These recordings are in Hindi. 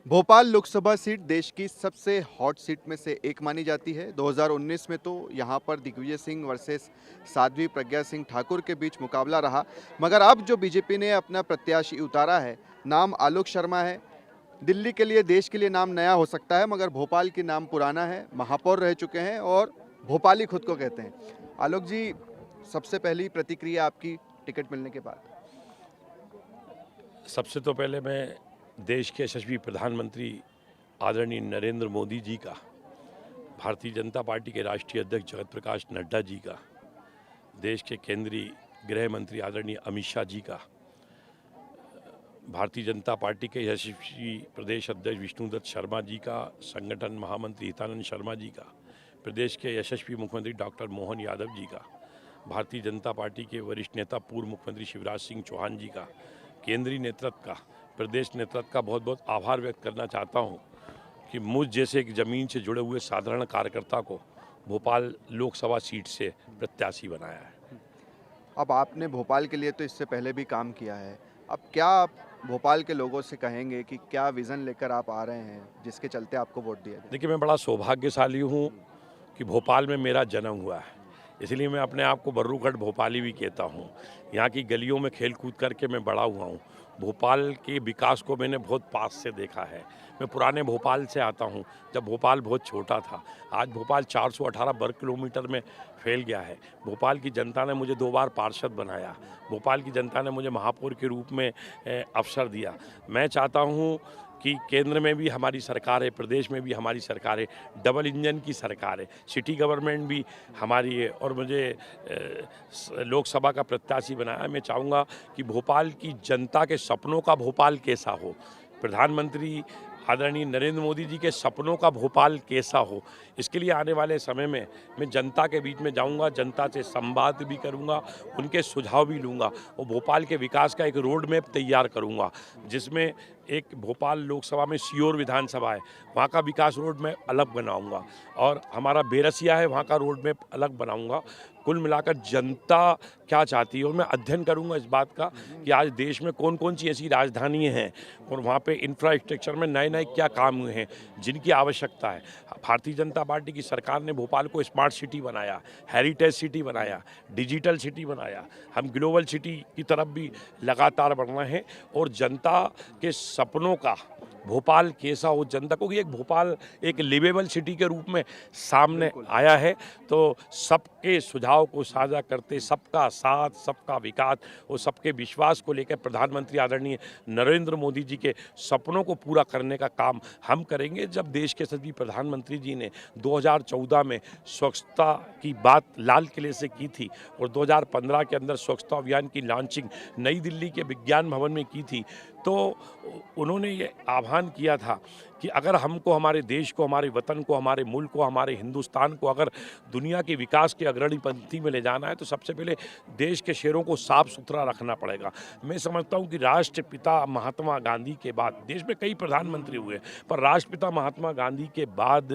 भोपाल लोकसभा सीट देश की सबसे हॉट सीट में से एक मानी जाती है। 2019 में तो यहाँ पर दिग्विजय सिंह वर्सेस साध्वी प्रज्ञा सिंह ठाकुर के बीच मुकाबला रहा, मगर अब जो बीजेपी ने अपना प्रत्याशी उतारा है, नाम आलोक शर्मा है। दिल्ली के लिए, देश के लिए नाम नया हो सकता है, मगर भोपाल की नाम पुराना है। महापौर रह चुके हैं और भोपाली खुद को कहते हैं। आलोक जी, सबसे पहली प्रतिक्रिया आपकी टिकट मिलने के बाद? सबसे तो पहले मैं देश के यशस्वी प्रधानमंत्री आदरणीय नरेंद्र मोदी जी का, भारतीय जनता पार्टी के राष्ट्रीय अध्यक्ष जगत प्रकाश नड्डा जी का, देश के केंद्रीय गृह मंत्री आदरणीय अमित शाह जी का, भारतीय जनता पार्टी के यशस्वी प्रदेश अध्यक्ष विष्णुदत्त शर्मा जी का, संगठन महामंत्री हितानंद शर्मा जी का, प्रदेश के यशस्वी मुख्यमंत्री डॉक्टर मोहन यादव जी का, भारतीय जनता पार्टी के वरिष्ठ नेता पूर्व मुख्यमंत्री शिवराज सिंह चौहान जी का, केंद्रीय नेतृत्व का, प्रदेश नेतृत्व का बहुत बहुत आभार व्यक्त करना चाहता हूं कि मुझ जैसे एक ज़मीन से जुड़े हुए साधारण कार्यकर्ता को भोपाल लोकसभा सीट से प्रत्याशी बनाया है। अब आपने भोपाल के लिए तो इससे पहले भी काम किया है। अब क्या आप भोपाल के लोगों से कहेंगे कि क्या विज़न लेकर आप आ रहे हैं, जिसके चलते आपको वोट दिया जाए? देखिए, मैं बड़ा सौभाग्यशाली हूँ कि भोपाल में मेरा जन्म हुआ है, इसलिए मैं अपने आप को बर्रूखट भोपाली भी कहता हूँ। यहाँ की गलियों में खेल कूद करके मैं बड़ा हुआ हूँ। भोपाल के विकास को मैंने बहुत पास से देखा है। मैं पुराने भोपाल से आता हूँ, जब भोपाल बहुत छोटा था। आज भोपाल 418 वर्ग किलोमीटर में फैल गया है। भोपाल की जनता ने मुझे 2 बार पार्षद बनाया। भोपाल की जनता ने मुझे महापौर के रूप में अवसर दिया। मैं चाहता हूँ कि केंद्र में भी हमारी सरकार है, प्रदेश में भी हमारी सरकार है, डबल इंजन की सरकार है, सिटी गवर्नमेंट भी हमारी है और मुझे लोकसभा का प्रत्याशी बनाया। मैं चाहूँगा कि भोपाल की जनता के सपनों का भोपाल कैसा हो, प्रधानमंत्री आदरणीय नरेंद्र मोदी जी के सपनों का भोपाल कैसा हो, इसके लिए आने वाले समय में मैं जनता के बीच में जाऊंगा, जनता से संवाद भी करूंगा, उनके सुझाव भी लूंगा और भोपाल के विकास का एक रोड मैप तैयार करूंगा, जिसमें एक भोपाल लोकसभा में सीहोर विधानसभा है, वहाँ का विकास रोड मैप अलग बनाऊंगा और हमारा बेरसिया है, वहाँ का रोड मैप अलग बनाऊंगा। कुल मिलाकर जनता क्या चाहती है और मैं अध्ययन करूंगा इस बात का कि आज देश में कौन कौन सी ऐसी राजधानी हैं और वहाँ पे इंफ्रास्ट्रक्चर में नए नए क्या काम हुए हैं जिनकी आवश्यकता है। भारतीय जनता पार्टी की सरकार ने भोपाल को स्मार्ट सिटी बनाया, हेरिटेज सिटी बनाया, डिजिटल सिटी बनाया। हम ग्लोबल सिटी की तरफ भी लगातार बढ़ रहे हैं और जनता के सपनों का भोपाल कैसा हो, जनता को कि एक भोपाल एक लिवेबल सिटी के रूप में सामने आया है। तो सबके सुझाव को साझा करते, सबका साथ, सबका विकास और सबके विश्वास को लेकर प्रधानमंत्री आदरणीय नरेंद्र मोदी जी के सपनों को पूरा करने का काम हम करेंगे। जब देश के सभी प्रधानमंत्री जी ने 2014 में स्वच्छता की बात लाल किले से की थी और 2015 के अंदर स्वच्छता अभियान की लॉन्चिंग नई दिल्ली के विज्ञान भवन में की थी, तो उन्होंने ये आह्वान किया था कि अगर हमको, हमारे देश को, हमारे वतन को, हमारे मुल्क को, हमारे हिंदुस्तान को अगर दुनिया के विकास की अग्रणी पंक्ति में ले जाना है तो सबसे पहले देश के शहरों को साफ सुथरा रखना पड़ेगा। मैं समझता हूँ कि राष्ट्रपिता महात्मा गांधी के बाद देश में कई प्रधानमंत्री हुए, पर राष्ट्रपिता महात्मा गांधी के बाद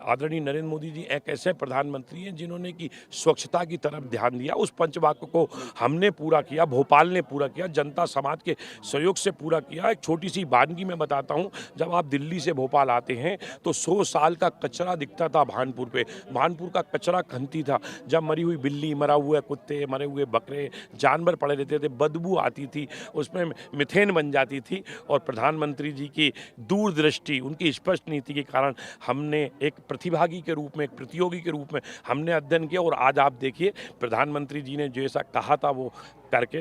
आदरणीय नरेंद्र मोदी जी एक ऐसे प्रधानमंत्री हैं जिन्होंने कि स्वच्छता की तरफ ध्यान दिया। उस पंचवाक्य को हमने पूरा किया, भोपाल ने पूरा किया, जनता समाज के सहयोग से पूरा किया। एक छोटी सी वानगी मैं बताता हूँ, जब आप दिल्ली से भोपाल आते हैं तो 100 साल का कचरा दिखता था भानपुर पे। भानपुर का कचरा खंती था, जब मरी हुई बिल्ली, मरा हुए कुत्ते, मरे हुए बकरे, जानवर पड़े रहते थे, बदबू आती थी, उसमें मिथेन बन जाती थी। और प्रधानमंत्री जी की दूरदृष्टि, उनकी स्पष्ट नीति के कारण हमने एक प्रतिभागी के रूप में, एक प्रतियोगी के रूप में हमने अध्ययन किया और आज आप देखिए प्रधानमंत्री जी ने जैसा कहा था वो करके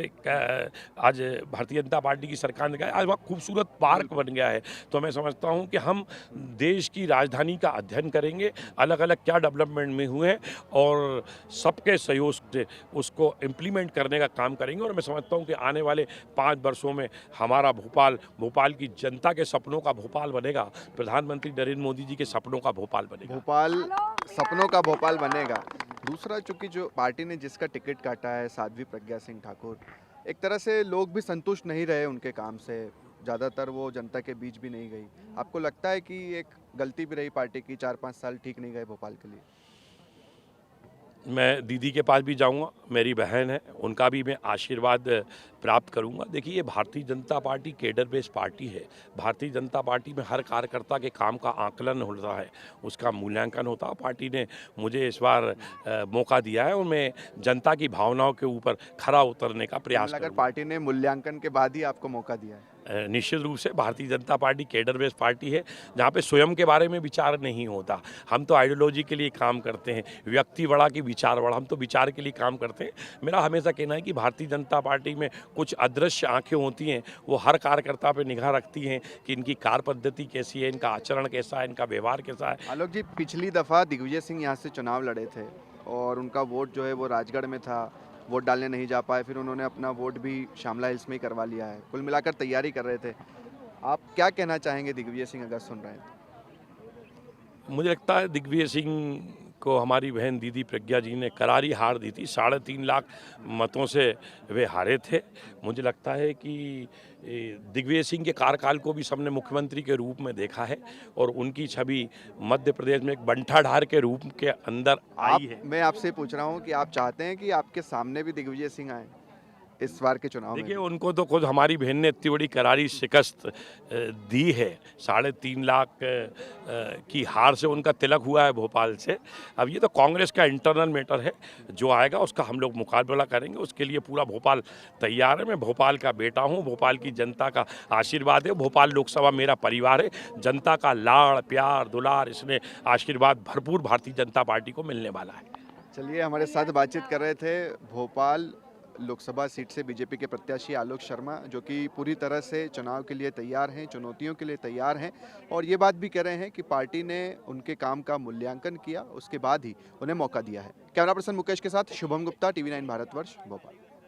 आज भारतीय जनता पार्टी की सरकार ने कहा आज वहाँ खूबसूरत पार्क बन गया है। तो मैं समझता हूँ कि हम देश की राजधानी का अध्ययन करेंगे, अलग अलग क्या डेवलपमेंट में हुए हैं और सबके सहयोग से उसको इम्प्लीमेंट करने का काम करेंगे। और मैं समझता हूँ कि आने वाले 5 वर्षों में हमारा भोपाल, भोपाल की जनता के सपनों का भोपाल बनेगा, प्रधानमंत्री नरेंद्र मोदी जी के सपनों का भोपाल बनेगा। भोपाल सपनों का भोपाल बनेगा। दूसरा, चूंकि जो पार्टी ने जिसका टिकट काटा है, साध्वी प्रज्ञा सिंह ठाकुर, एक तरह से लोग भी संतुष्ट नहीं रहे उनके काम से। ज़्यादातर वो जनता के बीच भी नहीं गई। आपको लगता है कि एक गलती भी रही पार्टी की, 4-5 साल ठीक नहीं गए भोपाल के लिए? मैं दीदी के पास भी जाऊंगा, मेरी बहन है, उनका भी मैं आशीर्वाद प्राप्त करूंगा। देखिए, ये Bharatiya Janata party cadre based party है। भारतीय जनता पार्टी में हर कार्यकर्ता के काम का आकलन होता है, उसका मूल्यांकन होता है। पार्टी ने मुझे इस बार मौका दिया है और मैं जनता की भावनाओं के ऊपर खरा उतरने का प्रयास अगर करूंगा। पार्टी ने मूल्यांकन के बाद ही आपको मौका दिया है? निश्चित रूप से Bharatiya Janata party cadre based party है, जहाँ पे स्वयं के बारे में विचार नहीं होता। हम तो आइडियोलॉजी के लिए काम करते हैं, व्यक्ति बड़ा कि विचार बड़ा, हम तो विचार के लिए काम करते हैं। मेरा हमेशा कहना है कि भारतीय जनता पार्टी में कुछ अदृश्य आंखें होती हैं, वो हर कार्यकर्ता पे निगाह रखती हैं कि इनकी कार्य पद्धति कैसी है, इनका आचरण कैसा है, इनका व्यवहार कैसा है। आलोक जी, पिछली दफ़ा दिग्विजय सिंह यहाँ से चुनाव लड़े थे और उनका वोट जो है वो राजगढ़ में था, वोट डालने नहीं जा पाए, फिर उन्होंने अपना वोट भी शामला हिल्स में ही करवा लिया है। कुल मिलाकर तैयारी कर रहे थे। आप क्या कहना चाहेंगे दिग्विजय सिंह अगर सुन रहे हैं तो? मुझे लगता है दिग्विजय सिंह को हमारी बहन दीदी प्रज्ञा जी ने करारी हार दी थी। 3.5 लाख मतों से वे हारे थे। मुझे लगता है कि दिग्विजय सिंह के कार्यकाल को भी सबने मुख्यमंत्री के रूप में देखा है और उनकी छवि मध्य प्रदेश में एक बंठाढार के रूप के अंदर आई है। मैं आपसे पूछ रहा हूँ कि आप चाहते हैं कि आपके सामने भी दिग्विजय सिंह आए इस बार के चुनाव में? देखिए, उनको तो खुद हमारी बहन ने इतनी बड़ी करारी शिकस्त दी है। 3.5 लाख की हार से उनका तिलक हुआ है भोपाल से। अब ये तो कांग्रेस का इंटरनल मैटर है, जो आएगा उसका हम लोग मुकाबला करेंगे। उसके लिए पूरा भोपाल तैयार है। मैं भोपाल का बेटा हूँ, भोपाल की जनता का आशीर्वाद है। भोपाल लोकसभा मेरा परिवार है। जनता का लाड़ प्यार दुलार, इसमें आशीर्वाद भरपूर भारतीय जनता पार्टी को मिलने वाला है। चलिए, हमारे साथ बातचीत कर रहे थे भोपाल लोकसभा सीट से बीजेपी के प्रत्याशी आलोक शर्मा, जो कि पूरी तरह से चुनाव के लिए तैयार हैं, चुनौतियों के लिए तैयार हैं और ये बात भी कह रहे हैं कि पार्टी ने उनके काम का मूल्यांकन किया, उसके बाद ही उन्हें मौका दिया है। कैमरा पर्सन मुकेश के साथ शुभम गुप्ता, TV9 भारतवर्ष, भोपाल।